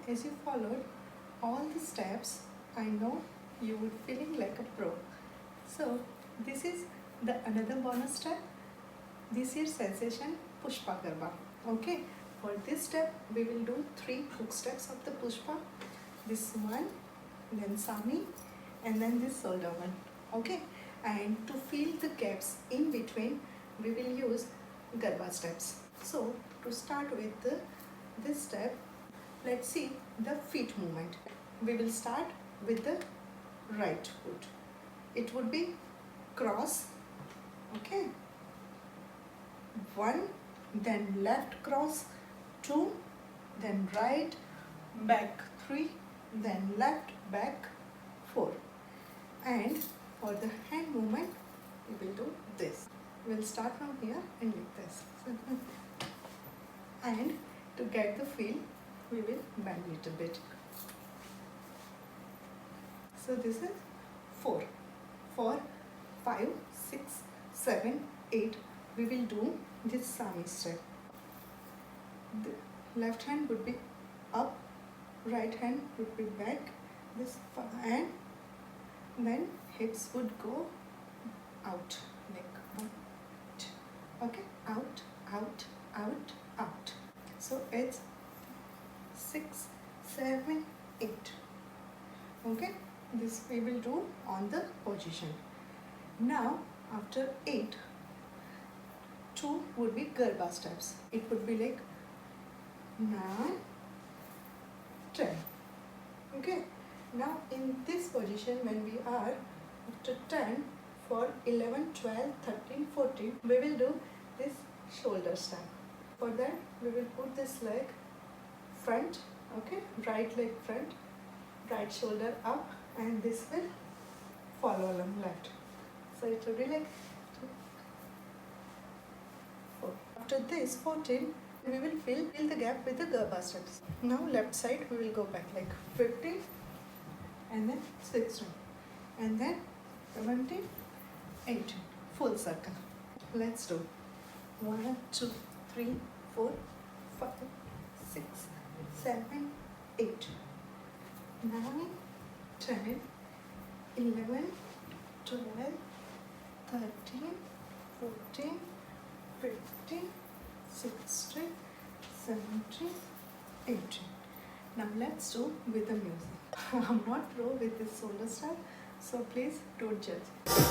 as you followed all the steps, I know you would feeling like a pro. So this is the another bonus step. This year's sensation Pushpa Garba. Okay, for this step we will do 3 hook steps of the Pushpa. This one, then Sami, and then this shoulder one. Okay, and to fill the gaps in between, we will use Garba steps. So to start with this step, let's see the feet movement. We will start with the right foot. It would be cross. Okay, 1, then left cross, 2, then right, back 3, then left, back 4. And for the hand movement, we will do this. We'll start from here and like this. And to get the feel, we will bend a little bit. So this is 4, 5, 6, 7, 8. We will do this Sami step. The left hand would be up, right hand would be back, this and then hips would go out, like out. Okay, out, out, out, out. So it's 6, 7, 8. Okay, this we will do on the position. Now after 8, 2 would be Garba steps. It would be like 9, 10. Okay, now in this position when we are after 10, for 11, 12, 13, 14, we will do this shoulder stand. For that we will put this leg front, okay, right leg front, right shoulder up, and this will follow along left. So it will be like 2, 4. After this 14, we will fill the gap with the Garba steps. Now left side we will go back like 15 and then 16 and then 17, 18, full circle. Let's do 1, 2, 3, 4, 5, 6, 7, 8, 9, 10, 11, 12, 13, 14, 15, 16, 17, 18. Now let's do with the music. I'm not pro with this shoulder step, so please don't judge.